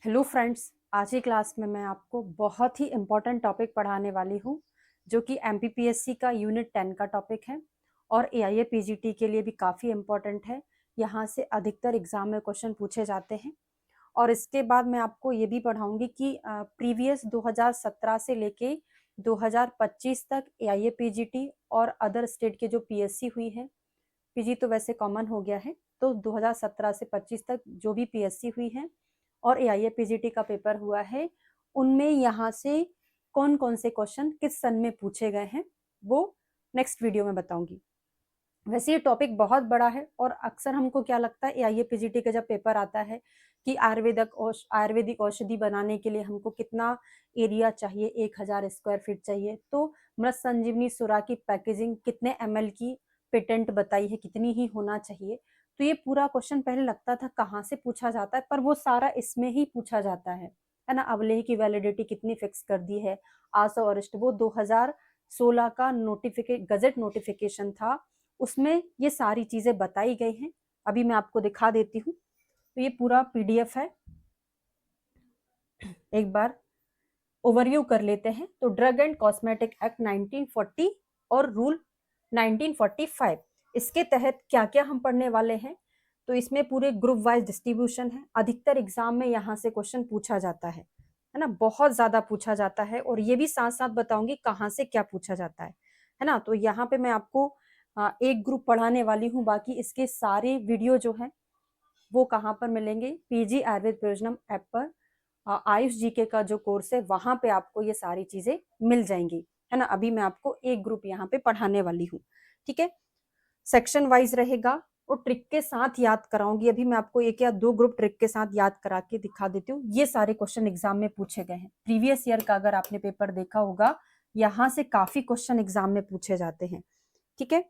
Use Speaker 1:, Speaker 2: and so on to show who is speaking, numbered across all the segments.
Speaker 1: Hello friends, आज की class में मैं आपको बहुत ही इम्पोर्टेंट टॉपिक पढ़ाने वाली हूँ जो कि एमपीपीएससी का यूनिट 10 का टॉपिक है और एआईए पीजीटी के लिए भी काफ़ी इम्पोर्टेंट है। यहाँ से अधिकतर एग्जाम में क्वेश्चन पूछे जाते हैं। और इसके बाद मैं आपको ये भी पढ़ाऊंगी कि प्रीवियस 2017 से लेके 2025 तक एआईए पीजीटी और अदर स्टेट के जो पीएससी हुई है, पीजी तो वैसे कॉमन हो गया है, तो 2017 से 25 तक जो भी पीएससी हुई है और एआईए पीजीटी का पेपर हुआ है, उनमें यहाँ से कौन कौन से क्वेश्चन किस सन में पूछे गए हैं वो नेक्स्ट वीडियो में बताऊंगी। वैसे ये टॉपिक बहुत बड़ा है और अक्सर हमको क्या लगता है एआईए पीजीटी का जब पेपर आता है कि आयुर्वेदिक औषधि बनाने के लिए हमको कितना एरिया चाहिए, 1000 स्क्वायर फीट चाहिए, तो मृत संजीवनी सुरा की पैकेजिंग कितने एमएल की पेटेंट बताई है, कितनी ही होना चाहिए। तो ये पूरा क्वेश्चन पहले लगता था कहाँ से पूछा जाता है, पर वो सारा इसमें ही पूछा जाता है ना। अवलेह की वैलिडिटी कितनी फिक्स कर दी है, आसो अरिस्ट, वो 2016 का गजट नोटिफिकेशन था, उसमें ये सारी चीजें बताई गई हैं। अभी मैं आपको दिखा देती हूँ। तो ये पूरा पीडीएफ है, एक बार ओवरव्यू कर लेते हैं। तो ड्रग एंड कॉस्मेटिक एक्ट 1940 और रूल 1945, इसके तहत क्या क्या हम पढ़ने वाले हैं। तो इसमें पूरे ग्रुप वाइज डिस्ट्रीब्यूशन है। अधिकतर एग्जाम में यहाँ से क्वेश्चन पूछा जाता है ना, बहुत ज्यादा पूछा जाता है। और ये भी साथ साथ बताऊंगी कहाँ से क्या पूछा जाता है ना। तो यहाँ पे मैं आपको एक ग्रुप पढ़ाने वाली हूँ, बाकी इसके सारे वीडियो जो है वो कहाँ पर मिलेंगे, पीजी आयुर्वेद प्रयोजनम ऐप पर आयुष जीके का जो कोर्स है वहां पे आपको ये सारी चीजें मिल जाएंगी, है ना। अभी मैं आपको एक ग्रुप यहाँ पे पढ़ाने वाली हूँ, ठीक है। सेक्शन वाइज रहेगा और ट्रिक के साथ याद कराऊंगी। अभी मैं आपको एक या दो ग्रुप ट्रिक के साथ याद करा के दिखा देती हूँ। ये सारे क्वेश्चन एग्जाम में पूछे गए हैं, प्रीवियस ईयर का अगर आपने पेपर देखा होगा, यहाँ से काफी क्वेश्चन एग्जाम में पूछे जाते हैं, ठीक है।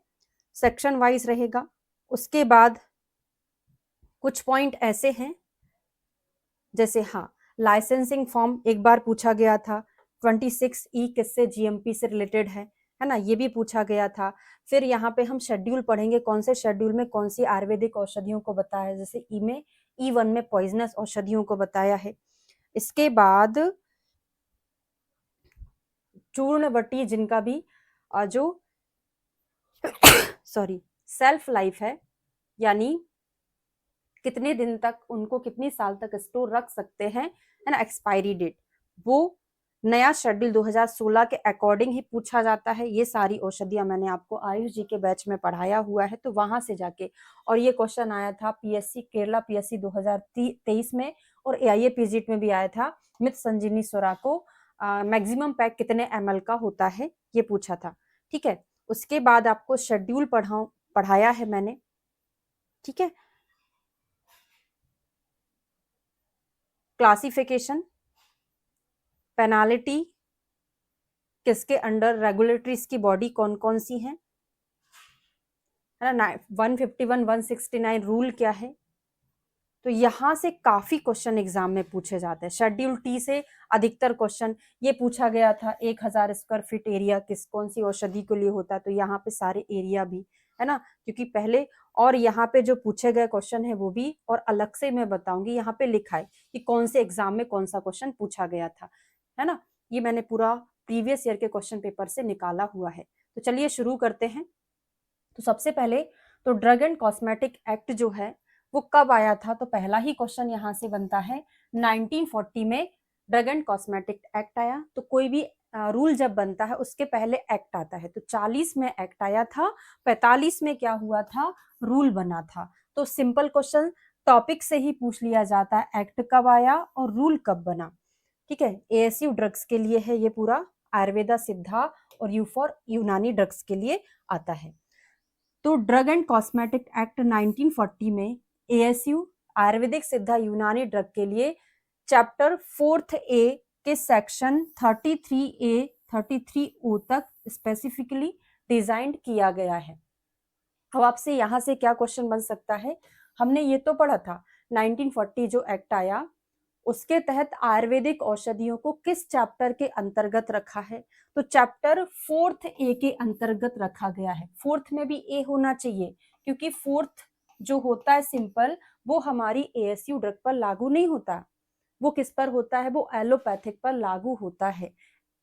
Speaker 1: सेक्शन वाइज रहेगा। उसके बाद कुछ पॉइंट ऐसे हैं जैसे, हाँ, लाइसेंसिंग फॉर्म एक बार पूछा गया था, 26E किससे, जीएमपी से रिलेटेड है ना, ये भी पूछा गया था। फिर यहाँ पे हम शेड्यूल पढ़ेंगे, कौन से शेड्यूल में कौन सी आयुर्वेदिक औषधियों को बताया है, जैसे E1 में पॉइजनस औषधियों को बताया है। इसके बाद चूर्णवटी, जिनका भी जो सॉरी सेल्फ लाइफ है, यानी कितने दिन तक उनको, कितनी साल तक स्टोर रख सकते हैं, है ना, एक्सपायरी डेट, वो नया शेड्यूल 2016 के अकॉर्डिंग ही पूछा जाता है। ये सारी औषधियां मैंने आपको आयुष जी के बैच में पढ़ाया हुआ है, तो वहां से जाके, और ये क्वेश्चन आया था पीएससी केरला पीएससी 2023 में, और एआईए पीजीटी में भी आया था। मृत संजीवनी सुरा को मैक्सिमम पैक कितने एमएल का होता है, ये पूछा था, ठीक है। उसके बाद आपको शेड्यूल पढ़ाया है मैंने, ठीक है। क्लासिफिकेशन, पेनाल्टी, किसके अंडर, रेगुलेटरीज की बॉडी कौन कौन सी है ना, 151 169 रूल क्या है। तो यहां से काफी क्वेश्चन एग्जाम में पूछे जाते हैं। शेड्यूल टी से अधिकतर क्वेश्चन ये पूछा गया था, 1000 स्क्वायर फीट एरिया किस कौन सी औषधि के लिए होता है, तो यहाँ पे सारे एरिया भी है ना, क्योंकि पहले, और यहाँ पे जो पूछे गए क्वेश्चन है वो भी, और अलग से मैं बताऊंगी, यहाँ पे लिखा है कि कौन से एग्जाम में कौन सा क्वेश्चन पूछा गया था, है ना। ये मैंने पूरा प्रीवियस ईयर के क्वेश्चन पेपर से निकाला हुआ है। तो चलिए शुरू करते हैं। तो सबसे पहले तो ड्रग एंड कॉस्मेटिक एक्ट जो है वो कब आया था, तो पहला ही क्वेश्चन यहाँ से बनता है, 1940 में ड्रग एंड कॉस्मेटिक एक्ट आया। तो कोई भी रूल जब बनता है उसके पहले एक्ट आता है, तो 40 में एक्ट आया था, 45 में क्या हुआ था, रूल बना था। तो सिंपल क्वेश्चन टॉपिक से ही पूछ लिया जाता है, एक्ट कब आया और रूल कब बना, ठीक है। एएसयू ड्रग्स के लिए है ये पूरा, आयुर्वेदा सिद्धा और यू फॉर यूनानी ड्रग्स के लिए आता है। तो ड्रग एंड कॉस्मेटिक एक्ट 1940 में एएसयू आयुर्वेदिक सिद्धा यूनानी ड्रग के लिए चैप्टर 4th ए के सेक्शन 33A 33O तक स्पेसिफिकली डिजाइन किया गया है। अब आपसे यहां से क्या क्वेश्चन बन सकता है, हमने ये तो पढ़ा था 1940 जो एक्ट आया उसके तहत आयुर्वेदिक औषधियों को किस चैप्टर के अंतर्गत रखा है, तो चैप्टर 4th ए के अंतर्गत रखा गया है। 4th में भी ए होना चाहिए, क्योंकि 4th जो होता है सिंपल, वो हमारी एएसयू ड्रग पर लागू नहीं होता, वो किस पर होता है, वो एलोपैथिक पर लागू होता है।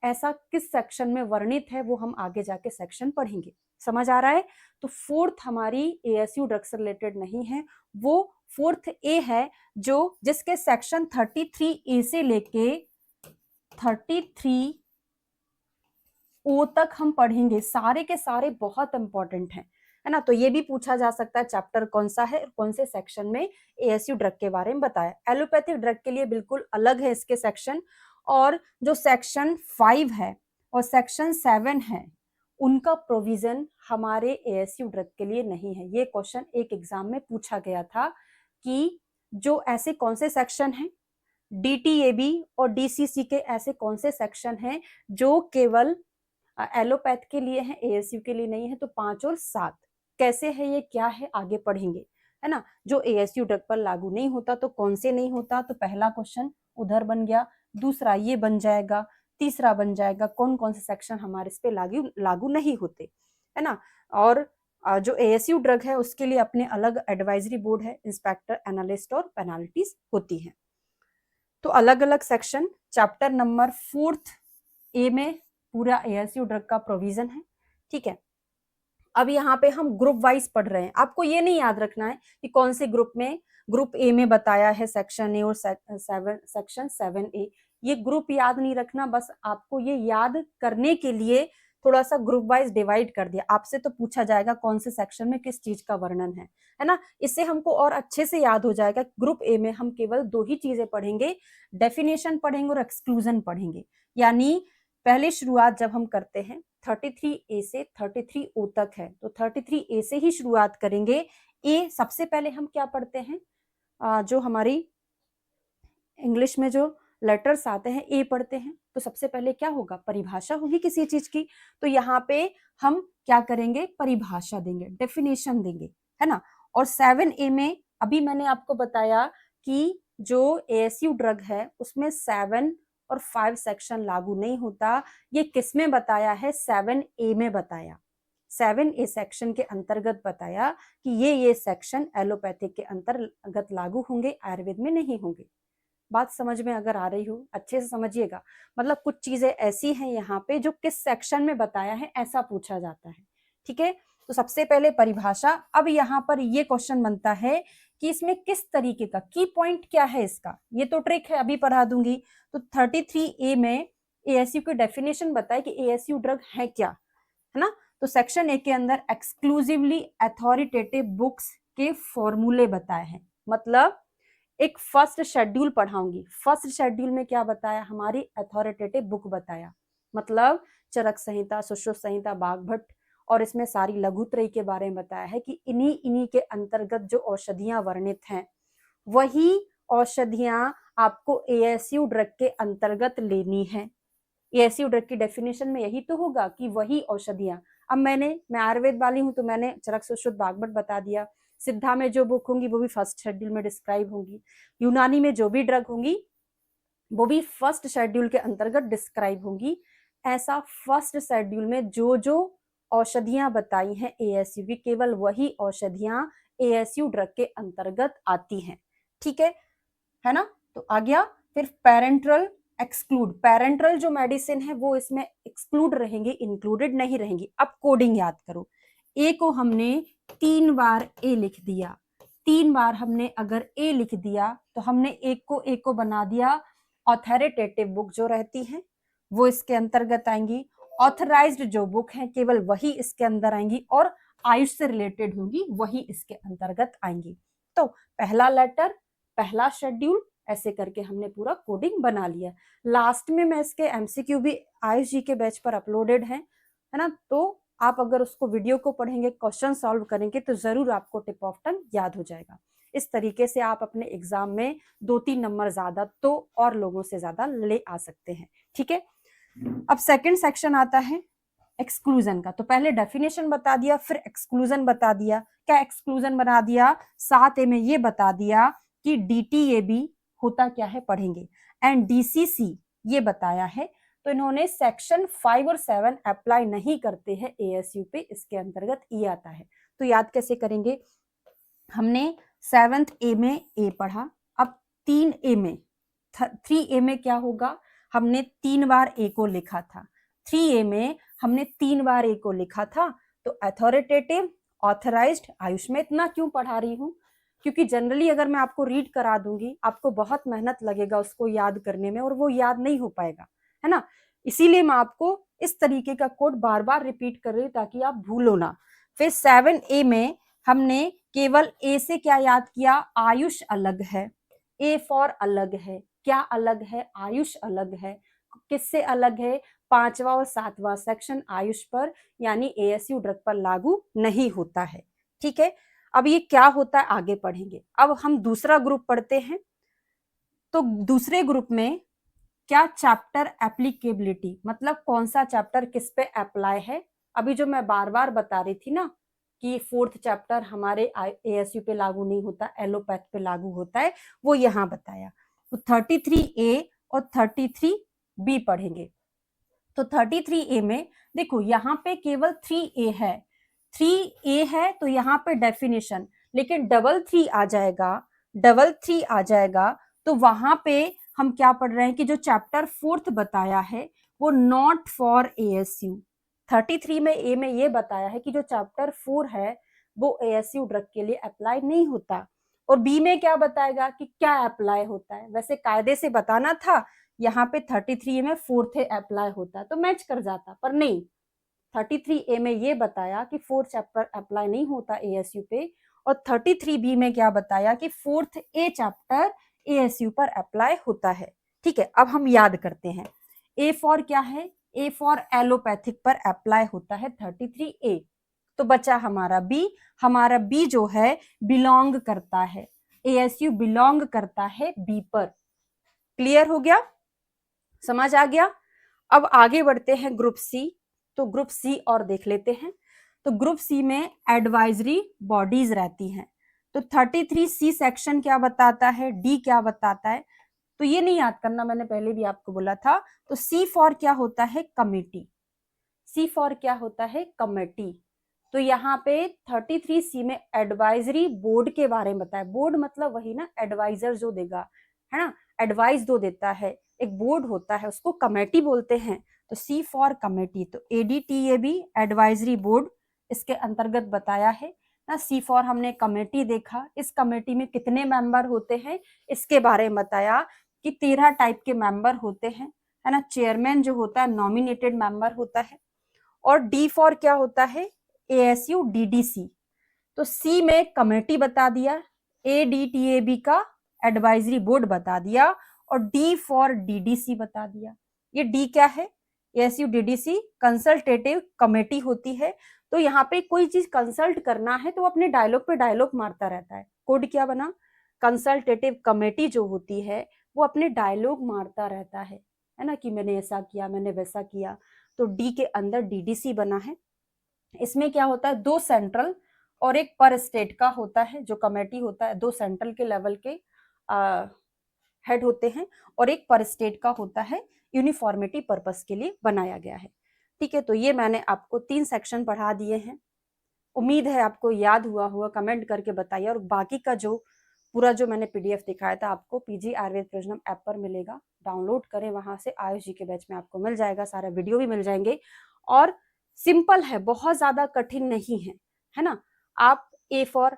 Speaker 1: ऐसा किस सेक्शन में वर्णित है वो हम आगे जाके सेक्शन पढ़ेंगे। समझ आ रहा है? तो फोर्थ हमारी एएसयू ड्रग से रिलेटेड नहीं है, वो फोर्थ ए है जो जिसके सेक्शन 33 ए से लेके 33 ओ तक हम पढ़ेंगे। सारे के सारे बहुत इंपॉर्टेंट हैं, है ना। तो ये भी पूछा जा सकता है चैप्टर कौन सा है, कौन से सेक्शन में एएसयू ड्रग के बारे में बताया। एलोपैथिक ड्रग के लिए बिल्कुल अलग है इसके सेक्शन, और जो सेक्शन 5 है और सेक्शन 7 है उनका प्रोविजन हमारे एएसयू ड्रग के लिए नहीं है। ये क्वेश्चन एक एग्जाम में पूछा गया था कि जो ऐसे कौन से सेक्शन हैं, डीटीएबी और डीसीसी के ऐसे कौन से सेक्शन हैं जो केवल एलोपैथ के लिए है, एएसयू के लिए नहीं है। तो 5 और 7 कैसे है, ये क्या है, आगे पढ़ेंगे, है ना। जो एएसयू ड्रग पर लागू नहीं होता तो कौन से नहीं होता, तो पहला क्वेश्चन उधर बन गया, दूसरा ये बन जाएगा, तीसरा बन जाएगा कौन कौन से सेक्शन हमारे इस पे लागू नहीं होते, है ना। और जो एएसयू ड्रग है उसके लिए अपने अलग एडवाइजरी बोर्ड है, इंस्पेक्टर, एनालिस्ट और पेनाल्टीज होती है। तो अलग अलग सेक्शन चैप्टर नंबर 4 ए में पूरा एएसयू ड्रग का प्रोविजन है, ठीक है। अब यहाँ पे हम ग्रुप वाइज पढ़ रहे हैं। आपको ये नहीं याद रखना है कि कौन से ग्रुप में, ग्रुप ए में बताया है सेक्शन ए और सेक्शन 7A, ये ग्रुप याद नहीं रखना, बस आपको ये याद करने के लिए थोड़ा सा ग्रुप वाइज डिवाइड कर दिया। आपसे तो पूछा जाएगा कौन से सेक्शन में किस चीज का वर्णन है ना। इससे हमको और अच्छे से याद हो जाएगा। ग्रुप ए में हम केवल 2 ही चीजें पढ़ेंगे, डेफिनेशन पढ़ेंगे और एक्सक्लूजन पढ़ेंगे। यानी पहले शुरुआत जब हम करते हैं 33A से 33O तक है, तो 33A से ही शुरुआत करेंगे। ए सबसे पहले हम क्या पढ़ते हैं, जो हमारी इंग्लिश में जो लेटर्स आते हैं ए पढ़ते हैं। तो सबसे पहले क्या होगा, परिभाषा होगी किसी चीज की। तो यहाँ पे हम क्या करेंगे, परिभाषा देंगे, डेफिनेशन देंगे, है ना। और 7A में अभी मैंने आपको बताया कि जो एएसयू ड्रग है उसमें 7 और 5 सेक्शन लागू नहीं होता। ये किस में बताया है, 7A में बताया, 7A सेक्शन के अंतर्गत बताया कि ये सेक्शन एलोपैथिक के अंतर्गत लागू होंगे, आयुर्वेद में नहीं होंगे। बात समझ में अगर आ रही हो अच्छे से समझिएगा। मतलब कुछ चीजें ऐसी हैं यहाँ पे जो किस सेक्शन में बताया है ऐसा पूछा जाता है, ठीक है। तो सबसे पहले परिभाषा। अब यहाँ पर ये क्वेश्चन बनता है कि इसमें किस तरीके का की पॉइंट क्या है इसका, ये तो ट्रिक है, अभी पढ़ा दूंगी। तो 33A में एएसयू की डेफिनेशन बताए कि एएसयू ड्रग है क्या, है ना। तो सेक्शन ए के अंदर एक्सक्लूसिवली अथॉरिटेटिव बुक्स के फॉर्मूले बताए हैं। मतलब एक फर्स्ट शेड्यूल पढ़ाऊंगी, फर्स्ट शेड्यूल में क्या बताया, हमारी अथॉरिटेटिव बुक बताया, मतलब चरक संहिता, सुश्रुत संहिता, बागभट्ट, और इसमें सारी लघुत्रयी के बारे में बताया है कि इन्हीं के अंतर्गत जो औषधियां वर्णित हैं वही औषधियां आपको एएसयू ड्रग के अंतर्गत लेनी है। एएसयू ड्रग की डेफिनेशन में यही तो होगा कि वही औषधियां। अब मैं आयुर्वेद वाली हूं तो मैंने चरक, सुश्रुत, बागभट्ट बता दिया। सिद्धा में जो बुक होंगी वो भी फर्स्ट शेड्यूल में डिस्क्राइब होंगी। यूनानी में जो भी ड्रग होंगी वो भी फर्स्ट शेड्यूल के अंतर्गत डिस्क्राइब होंगी। ऐसा फर्स्ट शेड्यूल में जो जो औषधियां बताई हैं एएसयू की, केवल वही औषधियां एएसयू ड्रग के अंतर्गत आती हैं, ठीक है ना। तो आ गया। फिर पेरेंट्रल एक्सक्लूड, पेरेंट्रल जो मेडिसिन है वो इसमें एक्सक्लूड रहेंगे, इंक्लूडेड नहीं रहेंगी। अब कोडिंग याद करो, ए को हमने 3 बार ए लिख दिया, 3 बार हमने अगर ए लिख दिया तो हमने एक को बना दिया ऑथोरिटेटिव बुक जो रहती है वो इसके अंतर्गत आएंगी। ऑथराइज्ड जो बुक है केवल वही इसके अंदर आएंगी, और आयुष से रिलेटेड होगी वही इसके अंतर्गत आएंगी। तो पहला लेटर, पहला शेड्यूल, ऐसे करके हमने पूरा कोडिंग बना लिया। लास्ट में मैं इसके एमसीक्यू भी आयुष जी के बैच पर अपलोडेड है ना। तो आप अगर उसको वीडियो को पढ़ेंगे, क्वेश्चन सॉल्व करेंगे तो जरूर आपको टिप ऑफ टंग याद हो जाएगा। इस तरीके से आप अपने एग्जाम में 2-3 नंबर ज्यादा तो और लोगों से ज्यादा ले आ सकते हैं, ठीक है। अब सेकंड सेक्शन आता है एक्सक्लूजन का। तो पहले डेफिनेशन बता दिया, फिर एक्सक्लूजन बता दिया। क्या एक्सक्लूजन बना दिया, 7A में ये बता दिया कि डीटीएबी होता क्या है पढ़ेंगे, एंड डीसीसी ये बताया है। तो इन्होंने सेक्शन 5 और 7 अप्लाई नहीं करते हैं एएसयू पे, इसके अंतर्गत ये आता है। तो याद कैसे करेंगे, हमने 7th A में ए पढ़ा, अब 3A में 3A में क्या होगा, हमने 3 बार A को लिखा था, 3A में हमने 3 बार A को लिखा था, तो अथॉरिटेटिव, ऑथराइज्ड, आयुष में इतना क्यों पढ़ा रही हूँ, क्योंकि जनरली अगर मैं आपको रीड करा दूंगी आपको बहुत मेहनत लगेगा उसको याद करने में और वो याद नहीं हो पाएगा, है ना। इसीलिए मैं आपको इस तरीके का कोड बार बार रिपीट कर रही हूँ ताकि आप भूलो ना। फिर 7A में हमने केवल A से क्या याद किया, आयुष अलग है, A फॉर अलग है, क्या अलग है, आयुष अलग है, किससे अलग है, 5वां और 7वां सेक्शन आयुष पर यानी ASU ड्रग पर लागू नहीं होता है, ठीक है। अब ये क्या होता है आगे पढ़ेंगे। अब हम दूसरा ग्रुप पढ़ते हैं, तो दूसरे ग्रुप में क्या चैप्टर एप्लीकेबिलिटी, मतलब कौन सा चैप्टर किस पे अप्लाई है। अभी जो मैं बार बार बता रही थी ना कि 4th चैप्टर हमारे ASU पे लागू नहीं होता, एलोपैथ पे लागू होता है, वो यहाँ बताया। तो 33A और 33B पढ़ेंगे। तो 33A में देखो यहाँ पे केवल 3A है, 3A है तो यहाँ पे डेफिनेशन, लेकिन 3 आ जाएगा, 3 आ जाएगा तो वहां पे हम क्या पढ़ रहे हैं कि जो चैप्टर 4th बताया है वो नॉट फॉर ASU। 33 में A में ये बताया है कि जो चैप्टर 4 है वो ASU ड्रग के लिए अप्लाई नहीं होता, और B में क्या बताएगा कि क्या अप्लाई होता है। वैसे कायदे से बताना था, यहाँ पे 33A में 4th अप्लाई होता है तो मैच कर जाता, पर नहीं, 33A में ये बताया कि 4th चैप्टर अप्लाई नहीं होता ASU पे, और 33B में क्या बताया कि 4th A चैप्टर ASU पर अप्लाई होता है, ठीक है। अब हम याद करते हैं, A फॉर क्या है, A फॉर एलोपैथिक पर अप्लाई होता है 33A, तो बचा हमारा B, हमारा B जो है बिलोंग करता है, ASU बिलोंग करता है B पर। क्लियर हो गया, समझ आ गया। अब आगे बढ़ते हैं ग्रुप सी, तो ग्रुप सी और देख लेते हैं। तो ग्रुप सी में एडवाइजरी बॉडीज रहती हैं, तो 33C सेक्शन क्या बताता है, डी क्या बताता है, तो ये नहीं याद करना, मैंने पहले भी आपको बोला था। तो सी फॉर क्या होता है, कमेटी, सी फॉर क्या होता है, कमेटी। तो यहाँ पे 33C में एडवाइजरी बोर्ड के बारे में बताया, बोर्ड मतलब वही ना एडवाइजर जो देगा, है ना, एडवाइस दो देता है, एक बोर्ड होता है उसको कमेटी बोलते हैं, तो सी फॉर कमेटी। तो ADTAB एडवाइजरी बोर्ड इसके अंतर्गत बताया है ना। सी फॉर हमने कमेटी देखा, इस कमेटी में कितने मेंबर होते हैं इसके बारे में बताया कि 13 टाइप के मेंबर होते हैं, है ना। चेयरमैन जो होता है नॉमिनेटेड मेंबर होता है। और डी फॉर क्या होता है, ASU DDC। तो सी में कमेटी बता दिया, ADTAB का एडवाइजरी बोर्ड बता दिया, और डी फॉर DDC बता दिया। ये डी क्या है, ASU DDC कंसल्टेटिव कमेटी होती है। तो यहाँ पे कोई चीज कंसल्ट करना है तो अपने डायलॉग पे डायलॉग मारता रहता है। कोड क्या बना, कंसल्टेटिव कमेटी जो होती है वो अपने डायलॉग मारता रहता है ना, कि मैंने ऐसा किया, मैंने वैसा किया। तो डी के अंदर DDC बना है। इसमें क्या होता है, 2 सेंट्रल और एक पर स्टेट का होता है, जो कमेटी होता है 2 सेंट्रल के लेवल के हेड होते हैं, और एक पर स्टेट का होता है, यूनिफॉर्मिटी पर्पस के लिए बनाया गया है, ठीक है। तो ये मैंने आपको 3 सेक्शन पढ़ा दिए हैं, उम्मीद है आपको याद हुआ होगा, कमेंट करके बताइए। और बाकी का जो पूरा जो मैंने PDF दिखाया था आपको PG आयुर्वेद प्रयोजनम ऐप पर मिलेगा, डाउनलोड करें वहां से, आयुष जी के बैच में आपको मिल जाएगा, सारा वीडियो भी मिल जाएंगे, और सिंपल है, बहुत ज्यादा कठिन नहीं है ना। आप A फॉर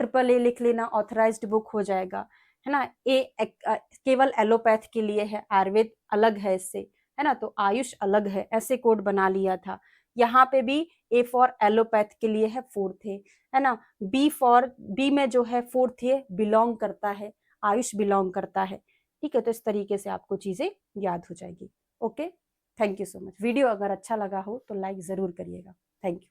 Speaker 1: AAA लिख लेना, ऑथराइज्ड बुक हो जाएगा, है ना। केवल एलोपैथ के लिए है, आयुर्वेद अलग है इससे, है ना, तो आयुष अलग है, ऐसे कोड बना लिया था। यहाँ पे भी A फॉर एलोपैथ के लिए है 4th है ना। B में जो है 4th बिलोंग करता है, आयुष बिलोंग करता है, ठीक है। तो इस तरीके से आपको चीजें याद हो जाएगी। Okay, thank you so much. Video अगर अच्छा लगा हो तो लाइक जरूर करिएगा। Thank you.